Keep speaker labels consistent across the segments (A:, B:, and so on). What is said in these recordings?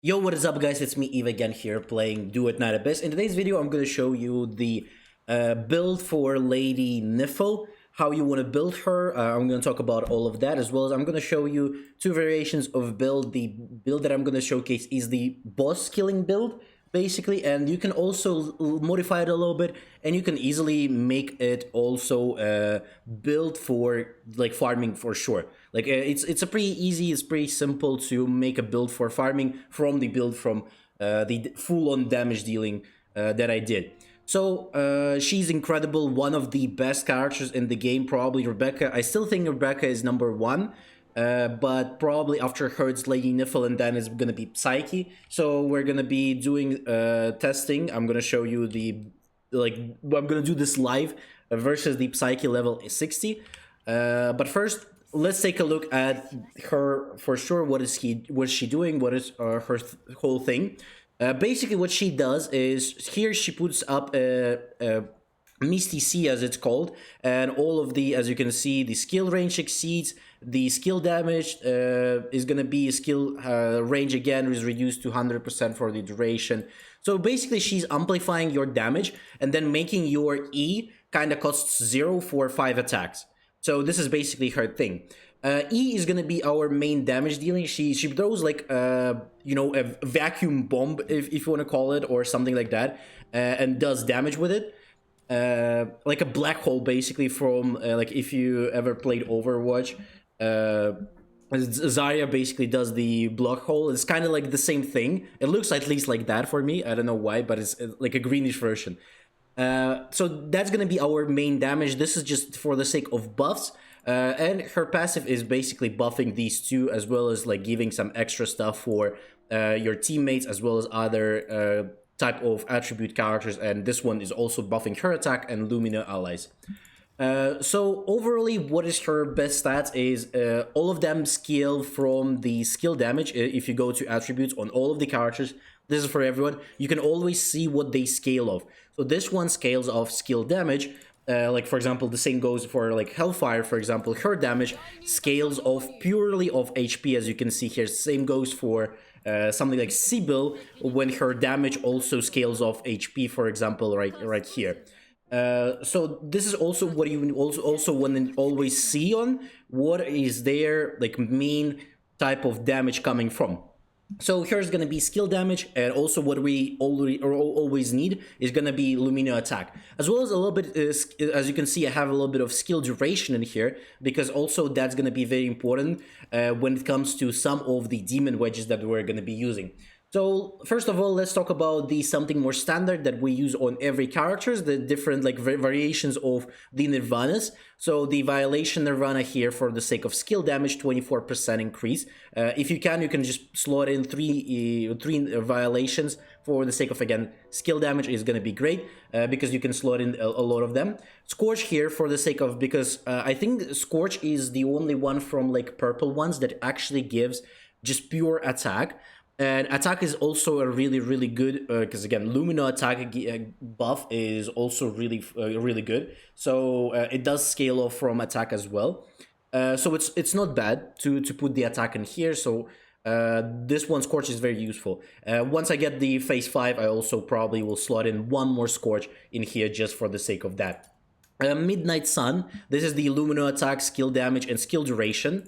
A: Yo, what is up, guys? It's me, Eve, again here playing Duet Night Abyss. In today's video, I'm going to show you the build for Lady Nifle, how you want to build her. I'm going to talk about all of that, as well as I'm going to show you two variations of build. The build that I'm going to showcase is the boss killing build, basically, and you can also modify it a little bit, and you can easily make it also build for like farming for sure. Like it's a pretty easy, it's pretty simple to make a build for farming from the build from the full-on damage dealing that I did. So she's incredible, one of the best characters in the game, probably Rebecca. I still think Rebecca is number one. But probably after her it's Lady Nifle, and then it's gonna be Psyche. So we're gonna be doing testing. I'm gonna show you I'm gonna do this live versus the Psyche level 60. But first, let's take a look at her for sure. What's she doing? What is whole thing? Basically, what she does is here she puts up a Misty Sea, as it's called, and all of the, as you can see, the skill range exceeds. The skill damage is gonna be skill range again is reduced to 100% for the duration. So basically, she's amplifying your damage and then making your E kind of costs 0 for 5 attacks. So this is basically her thing. E is gonna be our main damage dealing. She throws like a vacuum bomb, if you want to call it, or something like that, and does damage with it. Like a black hole, basically, from like if you ever played Overwatch. Zarya basically does the black hole. It's kind of like the same thing. It looks at least like that for me. I don't know why, but it's like a greenish version. So that's gonna be our main damage. This is just for the sake of buffs. And her passive is basically buffing these two, as well as like giving some extra stuff for your teammates, as well as other type of attribute characters. And this one is also buffing her attack and Lumina allies. So overall, what is her best stats is all of them scale from the skill damage. If you go to attributes on all of the characters, this is for everyone. You can always see what they scale of. So this one scales off skill damage. Like for example, the same goes for like Hellfire, for example. Her damage scales off purely of HP, as you can see here. Same goes for something like Sibyl, when her damage also scales off HP, for example, right here. So this is also what you also want to always see on what is their like main type of damage coming from. So here's gonna be skill damage, and also what we always need is gonna be Lumina attack, as well as a little bit. As you can see, I have a little bit of skill duration in here, because also that's gonna be very important when it comes to some of the demon wedges that we're gonna be using. So first of all, let's talk about the something more standard that we use on every characters, the different like variations of the Nirvanas. So the Violation Nirvana here, for the sake of skill damage, 24% increase. If you can just slot in three violations for the sake of, again, skill damage is going to be great, because you can slot in a lot of them. Scorch here for the sake of, because I think Scorch is the only one from like purple ones that actually gives just pure attack. And attack is also a really good, because again, Lumina attack buff is also really good. So it does scale off from attack as well. So it's not bad to put the attack in here. So this one, Scorch, is very useful. Once I get the phase 5, I also probably will slot in one more Scorch in here just for the sake of that. Midnight Sun, this is the Lumina attack, skill damage, and skill duration.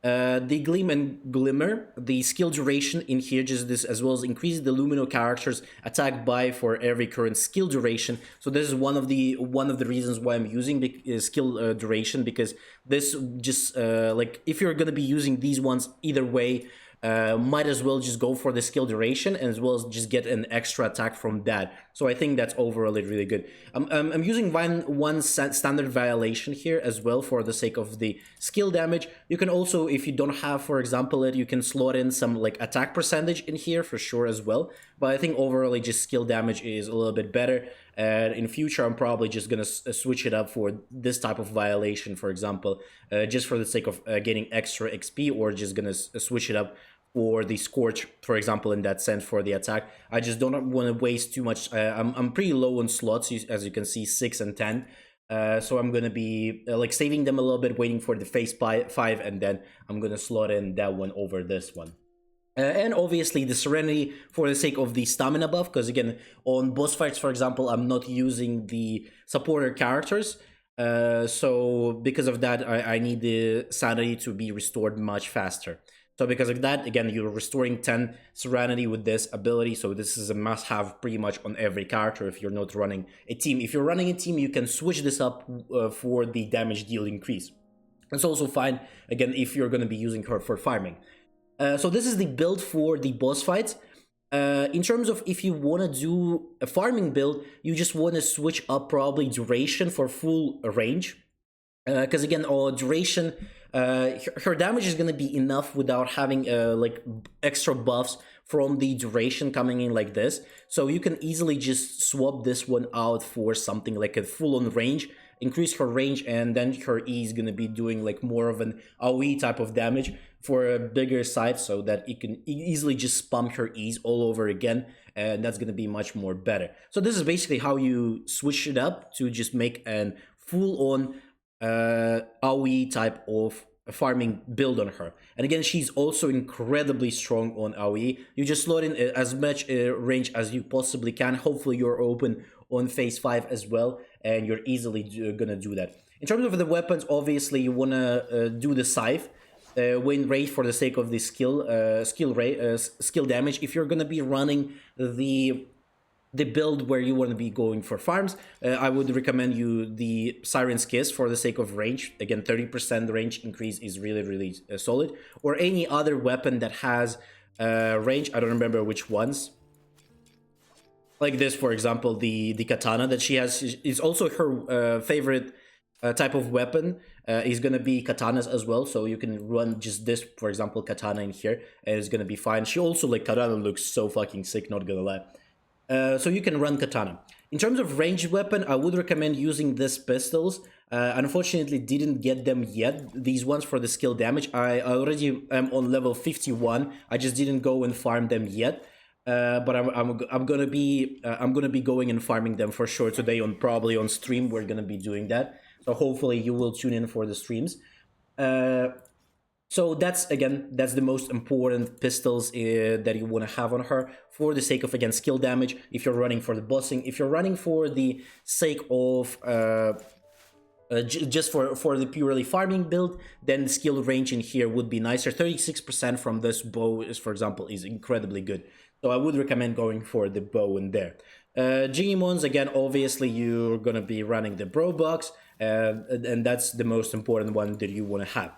A: The Gleam and Glimmer, the skill duration in here, just this, as well as increases the Lumino character's attack by for every current skill duration. So this is one of the reasons why I'm using skill duration, because this just like if you're gonna be using these ones either way, might as well just go for the skill duration, and as well as just get an extra attack from that. So I think that's overall really good. I'm using one standard violation here as well for the sake of the skill damage. You can also, if you don't have, for example, you can slot in some like attack percentage in here for sure as well. But I think overall just skill damage is a little bit better. And in future, I'm probably just gonna switch it up for this type of violation, for example, just for the sake of getting extra XP, or just gonna switch it up or the Scorch, for example, in that sense for the attack. I just don't want to waste too much. I'm pretty low on slots, as you can see, 6 and 10. So I'm gonna be like saving them a little bit, waiting for the phase 5, and then I'm gonna slot in that one over this one. And obviously the Serenity for the sake of the stamina buff, because again, on boss fights, for example, I'm not using the supporter characters. So because of that, I need the Sanity to be restored much faster. So because of that, again, you're restoring 10 Serenity with this ability. So this is a must-have pretty much on every character if you're not running a team. If you're running a team, you can switch this up for the damage deal increase. It's also fine, again, if you're going to be using her for farming. So this is the build for the boss fights. In terms of if you want to do a farming build, you just want to switch up probably duration for full range. Because again, duration, her damage is going to be enough without having like extra buffs from the duration coming in like this. So you can easily just swap this one out for something like a full-on range, increase her range, and then her E is going to be doing like more of an AoE type of damage for a bigger site, so that it can easily just spam her E's all over again, and that's going to be much more better. So this is basically how you switch it up to just make an full-on AoE type of farming build on her. And again, she's also incredibly strong on AoE. You just slot in as much range as you possibly can. Hopefully you're open on phase 5 as well, and you're easily gonna do that. In terms of the weapons, obviously you wanna do the scythe. Win rate for the sake of the skill damage. If you're gonna be running the build where you want to be going for farms, I would recommend you the Siren's Kiss for the sake of range. Again, 30% range increase is really solid. Or any other weapon that has range. I don't remember which ones. Like this, for example, the katana that she has is also her favorite type of weapon. Is gonna be katanas as well, so you can run just this, for example, katana in here, and it's gonna be fine. She also, like, katana looks so fucking sick, not gonna lie. So you can run katana. In terms of ranged weapon, I would recommend using these pistols. Unfortunately, didn't get them yet. These ones for the skill damage. I already am on level 51. I just didn't go and farm them yet. But I'm gonna be going and farming them for sure today, on probably on stream. We're gonna be doing that. So hopefully you will tune in for the streams. So that's the most important pistols that you want to have on her for the sake of, again, skill damage. If you're running for the bossing, if you're running for the sake of just for the purely farming build, then the skill range in here would be nicer. 36% from this bow is, for example, is incredibly good. So I would recommend going for the bow in there. Digimons, again, obviously you're gonna be running the bro box, and that's the most important one that you want to have.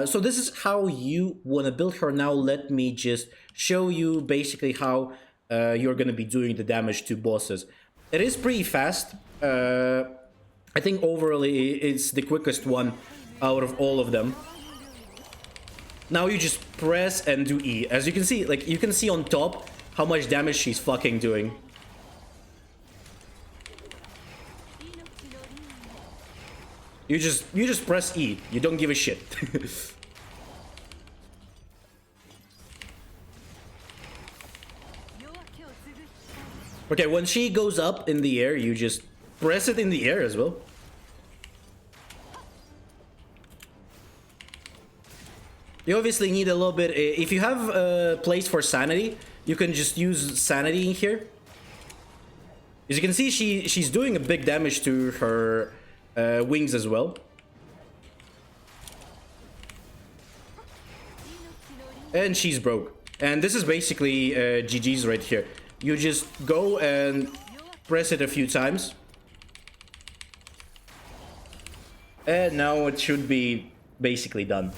A: So this is how you want to build her. Now let me just show you basically how you're going to be doing the damage to bosses. It is pretty fast. I think overall it's the quickest one out of all of them. Now you just press and do E. As you can see, like, you can see on top how much damage she's fucking doing. You just press E. You don't give a shit. Okay, when she goes up in the air, you just press it in the air as well. You obviously need a little bit. If you have a place for sanity, you can just use sanity in here. As you can see, she's doing a big damage to her wings as well. And she's broke. And this is basically GG's right here. You just go and press it a few times. And now it should be basically done.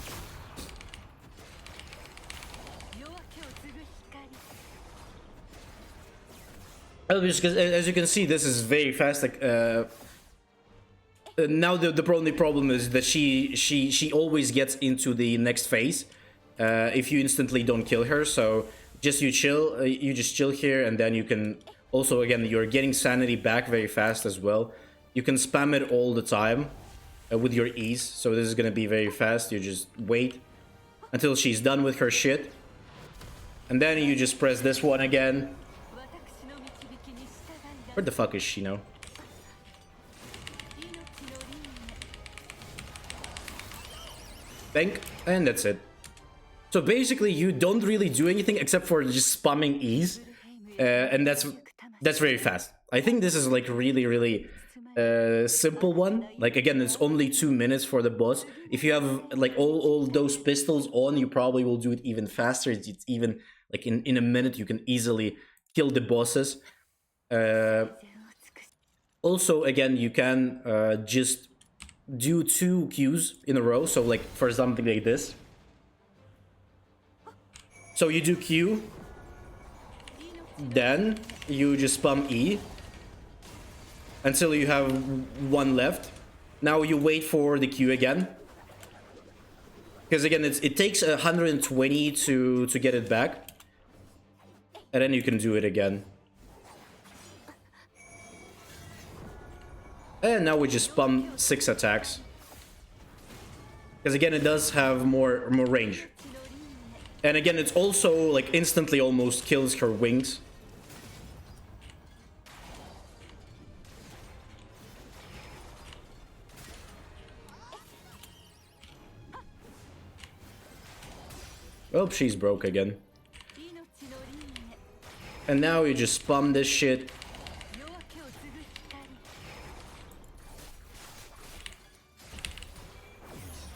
A: As you can see, this is very fast. Like now the only problem is that she always gets into the next phase if you instantly don't kill her. So just you just chill here, and then you can also, again, you're getting sanity back very fast as well. You can spam it all the time with your E's, so this is gonna be very fast. You just wait until she's done with her shit, and then you just press this one again. Where the fuck is she now? Bank, and that's it. So basically, you don't really do anything except for just spamming E's, and that's very fast. I think this is like really simple one. Like again, it's only 2 minutes for the boss. If you have like all those pistols on, you probably will do it even faster. It's even like in a minute you can easily kill the bosses. Uh, Also, again, you can just do 2 Qs in a row. So like for something like this. So you do Q, then you just spam E until you have one left. Now you wait for the Q again. Because again, it takes 120 to get it back. And then you can do it again. And now we just spam 6 attacks. Because again, it does have more range. And again, it's also like instantly almost kills her wings. Oh, she's broke again. And now you just spam this shit.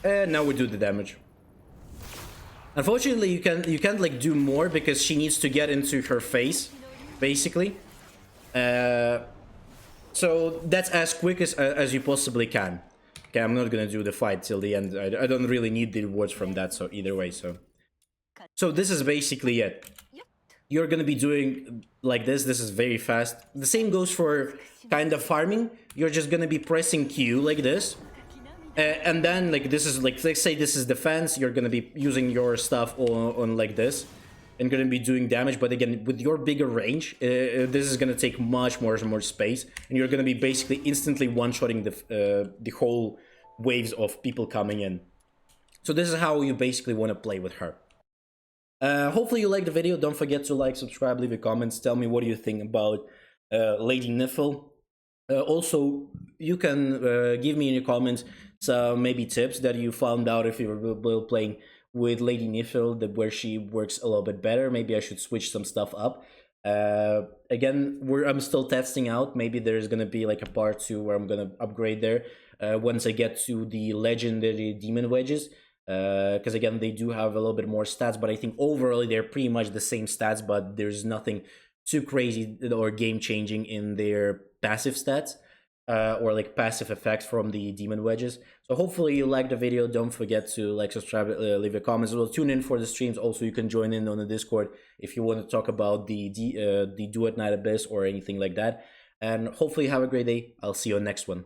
A: And now we do the damage. Unfortunately, you can't like do more because she needs to get into her face, basically. So that's as quick as you possibly can. Okay, I'm not gonna do the fight till the end. I don't really need the rewards from that. So either way, so this is basically it. You're gonna be doing like this. This is very fast. The same goes for kind of farming. You're just gonna be pressing Q like this. And then like this is like, let's say this is defense, you're gonna be using your stuff on like this and gonna be doing damage, but again with your bigger range this is gonna take much more space, and you're gonna be basically instantly one-shotting the whole waves of people coming in. So this is how you basically want to play with her. Hopefully you liked the video. Don't forget to like, subscribe, leave a comments, tell me what do you think about Lady Nifle. Also, you can give me in your comments some maybe tips that you found out if you're playing with Lady Nifle, where she works a little bit better. Maybe I should switch some stuff up. Again, I'm still testing out. Maybe there's gonna be like a part 2 where I'm gonna upgrade there once I get to the legendary demon wedges. Because again, they do have a little bit more stats, but I think overall they're pretty much the same stats, but there's nothing too crazy or game-changing in their passive stats or like passive effects from the demon wedges. So hopefully you liked the video. Don't forget to like, subscribe, leave a comment as well. Tune in for the streams. Also, you can join in on the Discord if you want to talk about the Duet Night Abyss or anything like that. And hopefully have a great day. I'll see you on next one.